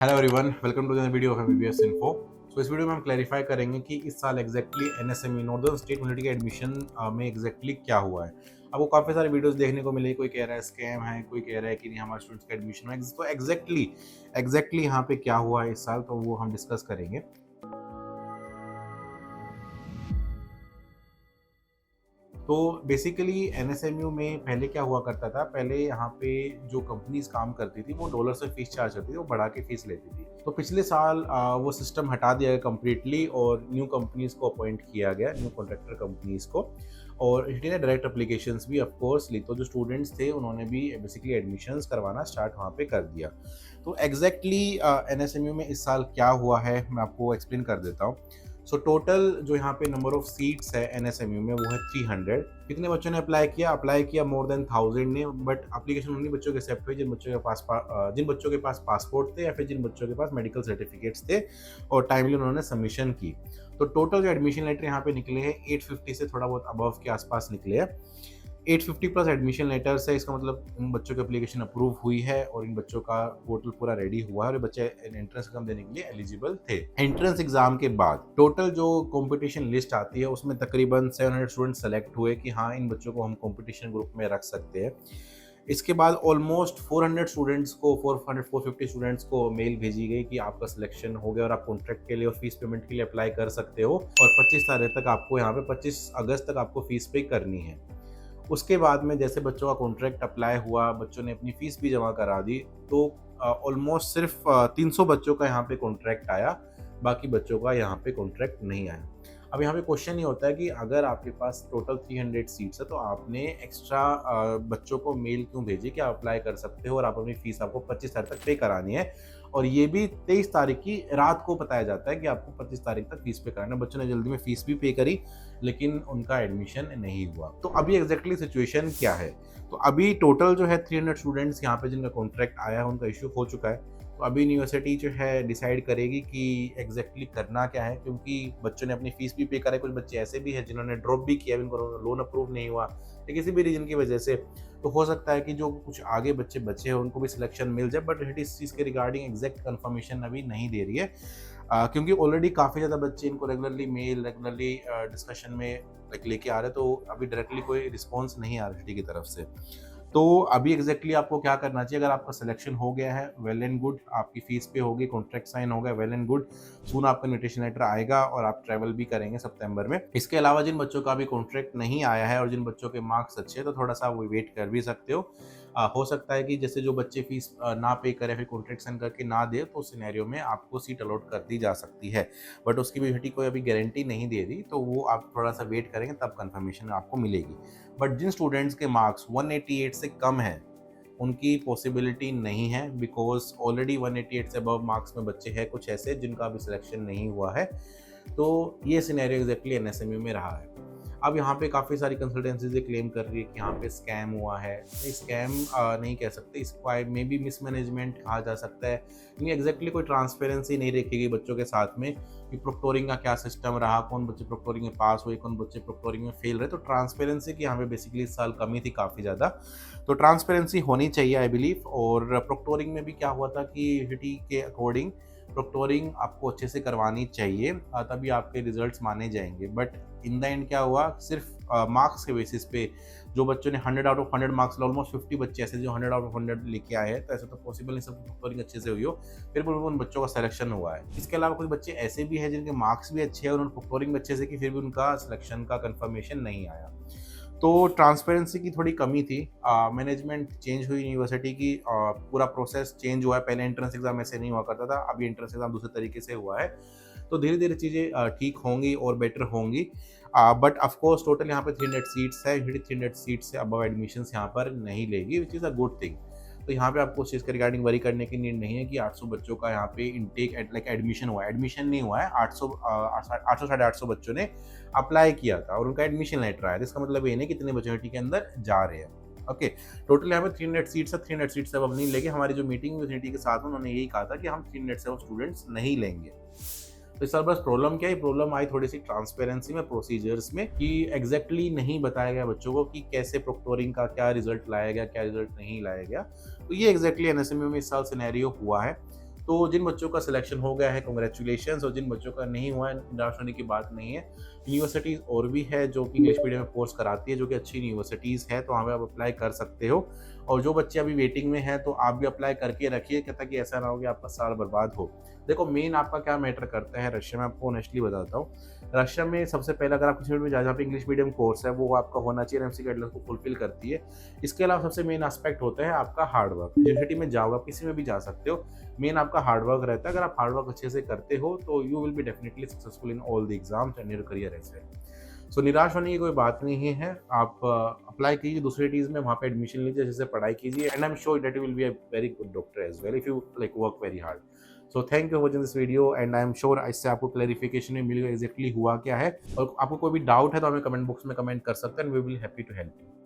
Hello everyone, welcome to the video of MBBS info. So इस video में हम clarify करेंगे कि इस साल exactly NSME northern state university के एडमिशन में एग्जैक्टली क्या हुआ है। आपको काफ़ी सारे वीडियोस देखने को मिले, कोई कह रहा है स्कैम है, कोई कह रहा है कि नहीं हमारे स्टूडेंट्स का एडमिशन है। तो एग्जैक्टली यहाँ पे क्या हुआ है इस साल, तो वो हम डिस्कस करेंगे। तो बेसिकली एनएसएमयू में पहले क्या हुआ करता था, पहले यहाँ पे जो कंपनीज काम करती थी वो डॉलर से फीस चार्ज करती थी, वो बढ़ा के फीस लेती थी। तो पिछले साल वो सिस्टम हटा दिया गया कम्प्लीटली और न्यू कंपनीज को अपॉइंट किया गया, न्यू कॉन्ट्रैक्टर कंपनीज को। और यूनिवर्सिटी ने डायरेक्ट एप्लीकेशंस भी ऑफ कोर्स ली, तो जो स्टूडेंट्स थे उन्होंने भी बेसिकली एडमिशन्स करवाना स्टार्ट वहाँ पे कर दिया। तो एग्जैक्टली एनएसएमयू में इस साल क्या हुआ है मैं आपको एक्सप्लेन कर देता हूँ। सो टोटल जो यहाँ पे नंबर ऑफ सीट्स है एनएसएमयू में वो है 300। कितने बच्चों ने अप्लाई किया मोर देन 1000 ने, बट एप्लीकेशन उन्हीं बच्चों के एक्सेप्ट हुए जिन बच्चों के पास पासपोर्ट थे या फिर जिन बच्चों के पास मेडिकल सर्टिफिकेट्स थे और टाइमली उन्होंने सबमिशन की। तो टोटल जो एडमिशन लेटर यहाँ पे निकले हैं 850 से थोड़ा बहुत अबव के आसपास निकले हैं। 850 प्लस एडमिशन लेटर्स है, इसका मतलब इन बच्चों की एप्लीकेशन अप्रूव हुई है और इन बच्चों का पोर्टल पूरा रेडी हुआ है और ये बच्चे एंट्रेंस एग्जाम देने के लिए एलिजिबल थे। एंट्रेंस एग्जाम के बाद टोटल जो कंपटीशन लिस्ट आती है उसमें तकरीबन 700 स्टूडेंट सेलेक्ट हुए कि हाँ इन बच्चों को हम कंपटीशन ग्रुप में रख सकते हैं। इसके बाद ऑलमोस्ट 450 स्टूडेंट्स को मेल भेजी गई कि आपका सिलेक्शन हो गया और आप कॉन्ट्रैक्ट के लिए और फीस पेमेंट के लिए अप्लाई कर सकते हो और 25 तारीख तक आपको यहाँ पे 25 अगस्त तक आपको फीस पे करनी है। उसके बाद में जैसे बच्चों का कॉन्ट्रैक्ट अप्लाई हुआ, बच्चों ने अपनी फ़ीस भी जमा करा दी, तो ऑलमोस्ट सिर्फ 300 बच्चों का यहाँ पे कॉन्ट्रैक्ट आया, बाकी बच्चों का यहाँ पे कॉन्ट्रैक्ट नहीं आया। अब यहाँ पे क्वेश्चन ये होता है कि अगर आपके पास टोटल 300 सीट्स है तो आपने एक्स्ट्रा बच्चों को मेल क्यों भेजी कि आप अप्लाई कर सकते हो और आप अपनी फ़ीस आपको 25 तारीख तक पे करानी है, और ये भी 23 तारीख की रात को बताया जाता है कि आपको 25 तारीख तक फीस पे कराना है। बच्चों ने जल्दी में फीस भी पे करी लेकिन उनका एडमिशन नहीं हुआ। तो अभी एग्जैक्टली सिचुएशन क्या है, तो अभी टोटल जो है 300 स्टूडेंट्स यहाँ पे जिनका कॉन्ट्रैक्ट आया है उनका इश्यू हो चुका है। तो अभी यूनिवर्सिटी जो है डिसाइड करेगी कि एग्जैक्टली करना क्या है, क्योंकि बच्चों ने अपनी फीस भी पे करा है। कुछ बच्चे ऐसे भी हैं जिन्होंने ड्रॉप भी किया, इनको लोन अप्रूव नहीं हुआ या किसी भी रीजन की वजह से। तो हो सकता है कि जो कुछ आगे बच्चे बचे हैं उनको भी सिलेक्शन मिल जाए, बट यूनिवर्सिटी इस चीज़ के रिगार्डिंग एग्जैक्ट कंफर्मेशन अभी नहीं दे रही है, क्योंकि ऑलरेडी काफ़ी ज़्यादा बच्चे इनको रेगुलरली डिस्कशन में लेके आ रहे हैं, तो अभी डायरेक्टली कोई रिस्पॉन्स नहीं आ रहा यूनिवर्सिटी की तरफ से। तो अभी एग्जैक्टली आपको क्या करना चाहिए, अगर आपका सिलेक्शन हो गया है वेल एंड गुड, आपकी फीस पे होगी, कॉन्ट्रैक्ट साइन हो गया वेल एंड गुड, सून आपका इन्विटेशन लेटर आएगा और आप ट्रैवल भी करेंगे सितंबर में। इसके अलावा जिन बच्चों का अभी कॉन्ट्रैक्ट नहीं आया है और जिन बच्चों के मार्क्स अच्छे हैं तो थोड़ा सा वो वेट कर भी सकते हो। हो सकता है कि जैसे जो बच्चे फीस ना पे करें फिर कॉन्ट्रैक्ट साइन करके ना दे, तो उस सिनेरियो में आपको सीट अलॉट कर दी जा सकती है, बट उसकी भी यूनिवर्सिटी कोई अभी गारंटी नहीं दे रही, तो वो आप थोड़ा सा वेट करेंगे तब कंफर्मेशन आपको मिलेगी। बट जिन स्टूडेंट्स के मार्क्स 188 से कम है उनकी पॉसिबिलिटी नहीं है, बिकॉज ऑलरेडी 188 से अबव मार्क्स में बच्चे हैं कुछ ऐसे जिनका अभी सिलेक्शन नहीं हुआ है। तो ये सिनेरियो एग्जैक्टली एनएसएमयू में रहा है। अब यहाँ पे काफ़ी सारी कंसल्टेंसीज ये क्लेम कर रही है कि यहाँ पे स्कैम हुआ है। नहीं, स्कैम नहीं कह सकते, इसको मे बी मिसमैनेजमेंट कहा जा सकता है, क्योंकि एग्जैक्टली कोई ट्रांसपेरेंसी नहीं रखी गई बच्चों के साथ में कि प्रोक्टोरिंग का क्या सिस्टम रहा, कौन बच्चे प्रोक्टोरिंग में पास हुए, कौन बच्चे प्रोक्टोरिंग में फेल रहे। तो ट्रांसपेरेंसी की यहाँ पे बेसिकली इस साल कमी थी काफ़ी ज़्यादा, तो ट्रांसपेरेंसी होनी चाहिए आई बिलीव। और प्रोक्टोरिंग में भी क्या हुआ था कि यूनिवर्सिटी के अकॉर्डिंग प्रोक्टोरिंग आपको अच्छे से करवानी चाहिए, तभी आपके रिजल्ट्स माने जाएंगे। बट इन द एंड क्या हुआ, सिर्फ मार्क्स के बेसिस पे जो बच्चों ने 100 आउट ऑफ 100 मार्क्स, ऑलमोस्ट 50 बच्चे ऐसे जो 100 आउट ऑफ 100 लेके आए हैं, तो ऐसा तो पॉसिबल नहीं सब प्रोक्टोरिंग अच्छे से हुई हो, फिर भी उन बच्चों का सिलेक्शन हुआ है। इसके अलावा कुछ बच्चे ऐसे भी हैं जिनके मार्क्स भी अच्छे हैं, उन्होंने प्रोक्टोरिंग अच्छे से की, फिर भी उनका सिलेक्शन का कंफर्मेशन नहीं आया। तो ट्रांसपेरेंसी की थोड़ी कमी थी। मैनेजमेंट चेंज हुई यूनिवर्सिटी की, पूरा प्रोसेस चेंज हुआ है। पहले एंट्रेंस एग्जाम ऐसे नहीं हुआ करता था, अभी एंट्रेंस एग्जाम दूसरे तरीके से हुआ है, तो धीरे धीरे चीज़ें ठीक होंगी और बेटर होंगी। बट ऑफकोर्स टोटल यहाँ पे 300 सीट्स है, 300 सीट्स से अबव एडमिशन्स यहाँ पर नहीं लेगी, which is a good thing. तो यहाँ पे आपको उस चीज़ के रिगार्डिंग वरी करने की नीड नहीं है कि 800 बच्चों का यहाँ पे इनटेक लाइक एडमिशन हुआ है। एडमिशन नहीं हुआ है, 800 साढ़े 800 बच्चों ने अप्लाई किया था और उनका एडमिशन लेटर आया था। इसका मतलब ये नहीं कि कितने बच्चे यूनिवर्सिटी के अंदर जा रहे हैं। ओके, टोटल यहाँ पे 300 सीट्स है, 300 सीट्स अब नहीं लेंगे। हमारी जो मीटिंग हुई यूनिवर्सिटी के साथ उन्होंने यही कहा था कि हम 300 से स्टूडेंट्स नहीं लेंगे। तो इस साल बस प्रॉब्लम क्या है, प्रॉब्लम आई थोड़ी सी ट्रांसपेरेंसी में, प्रोसीजर्स में, कि एग्जैक्टली नहीं बताया गया बच्चों को कि कैसे प्रोक्टोरिंग का क्या रिजल्ट लाया गया, क्या रिजल्ट नहीं लाया गया। तो ये एग्जैक्टली एनएसएमयू में इस साल सिनेरियो हुआ है। तो जिन बच्चों का सिलेक्शन हो गया है कांग्रेचुलेशंस, और जिन बच्चों का नहीं हुआ है निराश होने की बात नहीं है। यूनिवर्सिटीज़ और भी है जो कि इंग्लिश मीडियम में कोर्स कराती है, जो कि अच्छी यूनिवर्सिटीज़ है, तो वहाँ पे आप अप्लाई कर सकते हो। और जो बच्चे अभी वेटिंग में हैं तो आप भी अप्लाई करके रखिए, क्या ताकि ऐसा ना हो कि आपका साल बर्बाद हो। देखो मेन आपका क्या मैटर करता है रशिया में, आपको ऑनेस्टली बताता हूँ। रशिया में सबसे पहले अगर आप किसी में जहाँ पे इंग्लिश मीडियम कोर्स है वो आपका होना चाहिए, एमसी गाइडलाइंस को फुलफिल करती है। इसके अलावा सबसे मेन एस्पेक्ट होता है आपका हार्ड वर्क। यूनिवर्सिटी में जाओ, आप किसी में भी जा सकते हो, मेन आपका हार्ड वर्क रहता है। अगर आप हार्ड वर्क अच्छे से करते हो तो you will be definitely successful in all the exams and your career as well. So निराश होने की कोई बात नहीं है। आप अप्लाई कीजिए दूसरी टीज में, वहाँ पे एडमिशन लीजिए, जैसे पढ़ाई कीजिए, and I am sure that you will be a very good doctor as well if you like work very hard. So thank you for watching this video, and I am sure इससे आपको clarification मिल गया exactly हुआ क्या है। और आपको कोई भी डाउट है तो हमें कमेंट बॉक्स में कमेंट कर सकते हैं, and we will happy to help you.